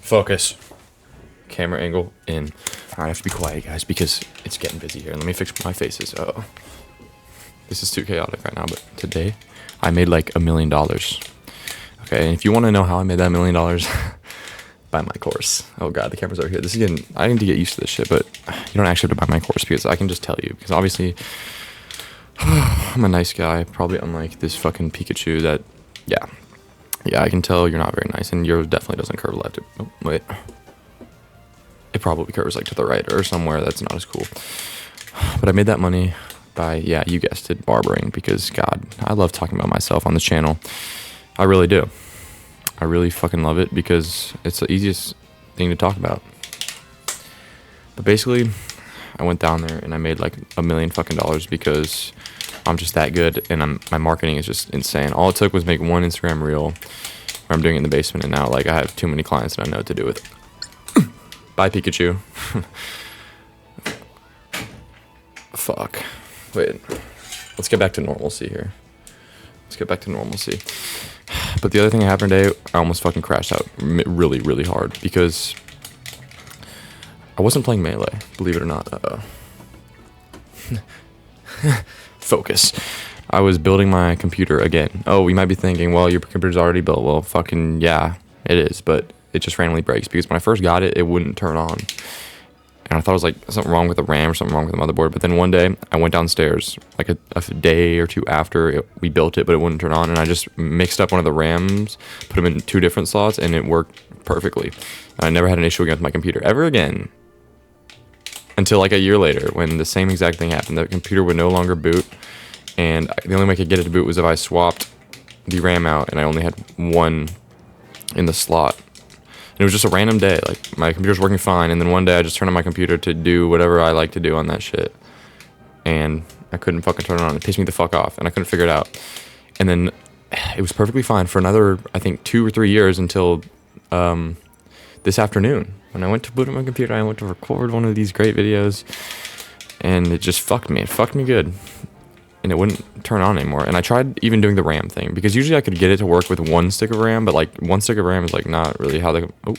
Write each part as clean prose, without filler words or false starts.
Focus. Camera angle in. Alright, I have to be quiet, guys, because it's getting busy here. Let me fix my faces. Oh, this is too chaotic right now, but today I made like $1 million. Okay, and if you want to know how I made that $1 million, buy my course. Oh god, the camera's over here. This is getting, I need to get used to this shit, but you don't actually have to buy my course because I can just tell you. Because obviously, I'm a nice guy, probably unlike this fucking Pikachu that, yeah, I can tell you're not very nice, and yours definitely doesn't curve left. Oh, wait. It probably curves like to the right or somewhere that's not as cool. But I made that money by, yeah, you guessed it, barbering, because god, I love talking about myself on this channel. I really do. I really fucking love it because it's the easiest thing to talk about. But basically, I went down there and I made like $1 million fucking dollars because I'm just that good, and my marketing is just insane. All it took was make one Instagram reel where I'm doing it in the basement, and now like I have too many clients and I know what to do with it. Bye, Pikachu. Fuck. Wait. Let's get back to normalcy here. But the other thing that happened today, I almost fucking crashed out really, really hard because I wasn't playing Melee, believe it or not. Focus. I was building my computer again. Oh, you might be thinking, well, your computer's already built. Well, fucking yeah, it is, but it just randomly breaks because when I first got it, it wouldn't turn on. And I thought it was like something wrong with the RAM or something wrong with the motherboard. But then one day I went downstairs like a day or two after we built it, but it wouldn't turn on. And I just mixed up one of the RAMs, put them in 2 different slots, and it worked perfectly. And I never had an issue again with my computer ever again. Until like a year later when the same exact thing happened. The computer would no longer boot. And the only way I could get it to boot was if I swapped the RAM out and I only had one in the slot. And it was just a random day. Like, my computer's working fine, and then one day I just turned on my computer to do whatever I like to do on that shit. And I couldn't fucking turn it on. It pissed me the fuck off, and I couldn't figure it out. And then it was perfectly fine for another, I think, 2 or 3 years until this afternoon. When I went to boot up my computer, I went to record one of these great videos, and it just fucked me. It fucked me good. And it wouldn't turn on anymore. And I tried even doing the RAM thing, because usually I could get it to work with 1 stick of RAM, but like 1 stick of RAM is like not really how the, oh,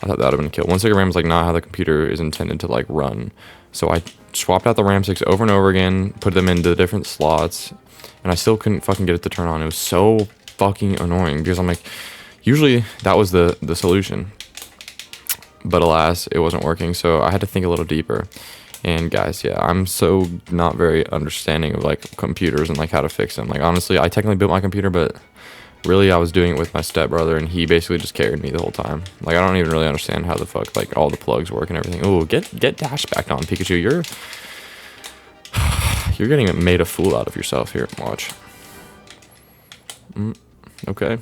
I thought that would have been a kill. 1 stick of RAM is like not how the computer is intended to like run. So I swapped out the RAM sticks over and over again, put them into the different slots, and I still couldn't fucking get it to turn on. It was so fucking annoying because I'm like, usually that was the solution. But alas, it wasn't working, so I had to think a little deeper. And guys, yeah, I'm so not very understanding of like computers and like how to fix them. Like honestly, I technically built my computer, but really I was doing it with my stepbrother, and he basically just carried me the whole time. Like I don't even really understand how the fuck like all the plugs work and everything. Oh, get dash back on, Pikachu. You're getting made a fool out of yourself here. Watch. Okay.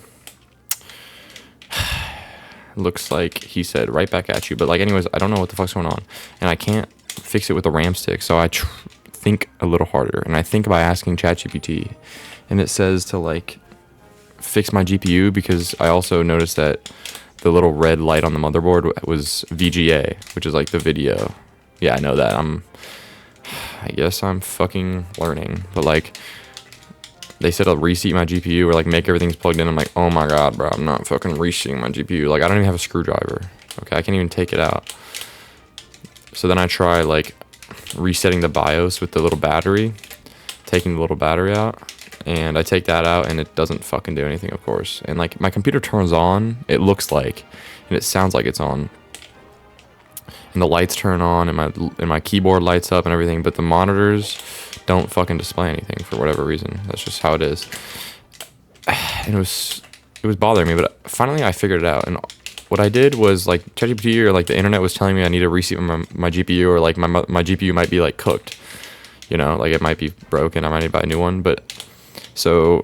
Looks like he said right back at you, but like anyways, I don't know what the fuck's going on, and I can't fix it with a RAM stick, so I think a little harder, and I think by asking ChatGPT, and it says to like fix my GPU, because I also noticed that the little red light on the motherboard was VGA, which is like the video. Yeah, I know that. I guess I'm fucking learning, but like they said I'll reseat my GPU or like make everything's plugged in. I'm like, oh my god, bro, I'm not fucking reseating my GPU. Like I don't even have a screwdriver. Okay, I can't even take it out. So then I try like resetting the BIOS with the little battery, taking the little battery out, and I take that out and it doesn't fucking do anything, of course. And like my computer turns on, it looks like, and it sounds like it's on. And the lights turn on and my keyboard lights up and everything, but the monitors don't fucking display anything for whatever reason. That's just how it is. And it was bothering me, but finally I figured it out. And what I did was like ChatGPT or like the internet was telling me I need to reset my GPU, or like my GPU might be like cooked, you know, like it might be broken. I might need to buy a new one. But so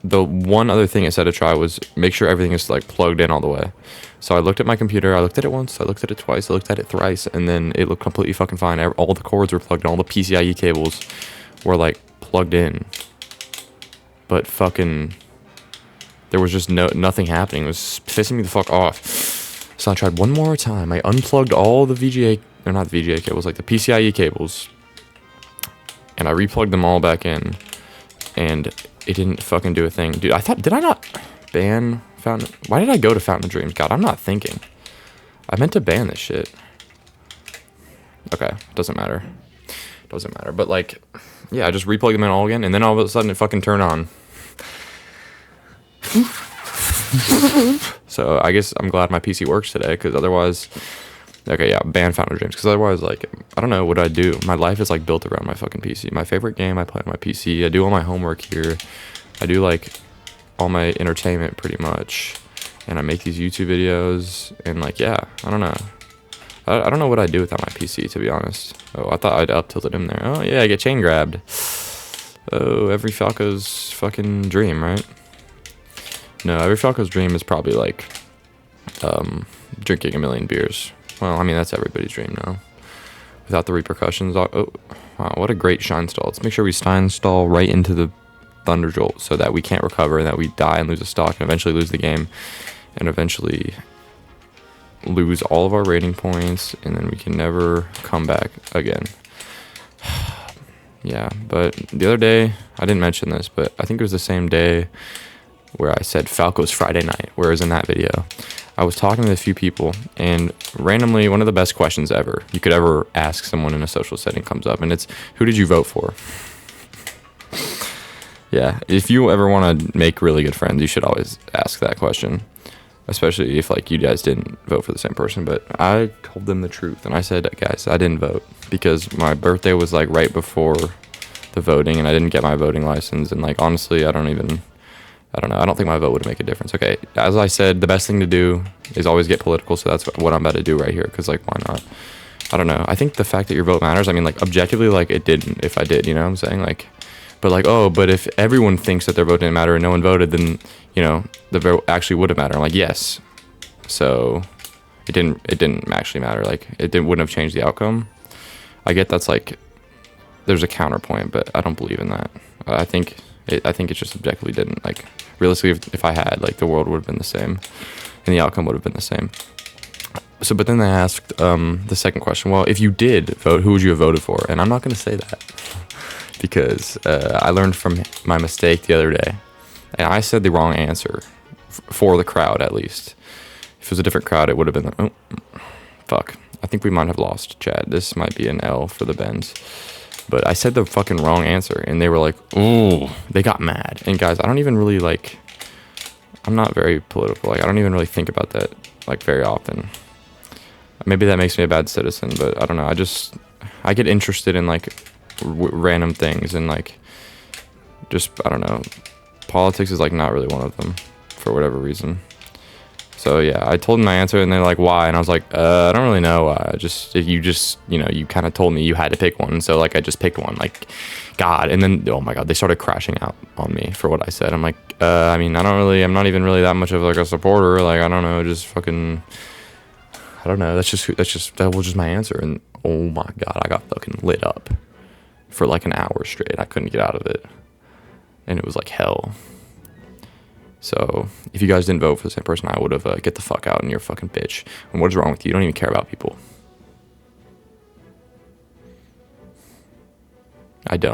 the one other thing it said to try was make sure everything is like plugged in all the way. So I looked at my computer, I looked at it once, I looked at it twice, I looked at it thrice, and then it looked completely fucking fine. All the cords were plugged in, all the PCIe cables were like plugged in. But fucking there was just nothing happening. It was pissing me the fuck off. So I tried one more time. I unplugged all the VGA, or not the VGA cables, like the PCIe cables, and I replugged them all back in, and it didn't fucking do a thing. Dude, I thought, did I not ban Fountain? Why did I go to Fountain of Dreams? God, I'm not thinking. I meant to ban this shit. Okay, doesn't matter. Doesn't matter. But like, yeah, I just replugged them in all again, and then all of a sudden it fucking turned on. So I guess I'm glad my PC works today, because otherwise, okay, yeah, ban Fountain of Dreams, because otherwise, like, I don't know what I do. My life is like built around my fucking PC. My favorite game I play on my PC. I do all my homework here. I do like all my entertainment pretty much, and I make these YouTube videos, and like, yeah, I don't know. I don't know what I'd do without my PC, to be honest. Oh, I thought I'd up tilted him there. Oh yeah, I get chain grabbed. Oh, every Falco's fucking dream, right? No, every Falco's dream is probably like drinking a million beers. Well, I mean, that's everybody's dream now. Without the repercussions. Oh, wow, what a great shine stall. Let's make sure we shine stall right into the Thunder Jolt so that we can't recover and that we die and lose a stock and eventually lose the game and eventually lose all of our rating points, and then we can never come back again. Yeah, but the other day, I didn't mention this, but I think it was the same day where I said Falco's Friday night, whereas in that video, I was talking to a few people, and randomly, one of the best questions ever you could ever ask someone in a social setting comes up, and it's, who did you vote for? Yeah, if you ever want to make really good friends, you should always ask that question. Especially if like you guys didn't vote for the same person. But I told them the truth, and I said, guys, I didn't vote because my birthday was like right before the voting, and I didn't get my voting license. And like honestly, I don't know. I don't think my vote would make a difference. Okay, as I said, the best thing to do is always get political. So that's what I'm about to do right here. Because like, why not? I don't know. I think the fact that your vote matters. I mean, like objectively, like it didn't. If I did, you know what I'm saying? Like, but like, oh, but if everyone thinks that their vote didn't matter and no one voted, then you know the vote actually would have mattered. I'm like, yes. So it didn't actually matter. Like wouldn't have changed the outcome. I get that's like there's a counterpoint, but I don't believe in that. I think it just objectively didn't. Like realistically, if I had, like the world would have been the same, and the outcome would have been the same. So, but then they asked the second question. Well, if you did vote, who would you have voted for? And I'm not going to say that because I learned from my mistake the other day, and I said the wrong answer for the crowd at least. If it was a different crowd, it would have been like, oh, fuck. I think we might have lost, Chad. This might be an L for the Bens. But I said the fucking wrong answer, and they were like, ooh, they got mad. And guys, I don't even really like, I'm not very political. Like, I don't even really think about that, like, very often. Maybe that makes me a bad citizen, but I don't know. I get interested in, like, random things, and, like, just, I don't know. Politics is, like, not really one of them, for whatever reason. So yeah, I told them my answer, and they're like, why? And I was like, I don't really know why. You kind of told me you had to pick one. So like, I just picked one, like, God. And then, oh my God, they started crashing out on me for what I said. I'm like, I mean, I'm not even really that much of like a supporter. Like, I don't know, just fucking, I don't know. That was just my answer. And oh my God, I got fucking lit up for like an hour straight. I couldn't get out of it. And it was like hell. So if you guys didn't vote for the same person, I would have get the fuck out and you're a fucking bitch. And what is wrong with you? You don't even care about people. I don't.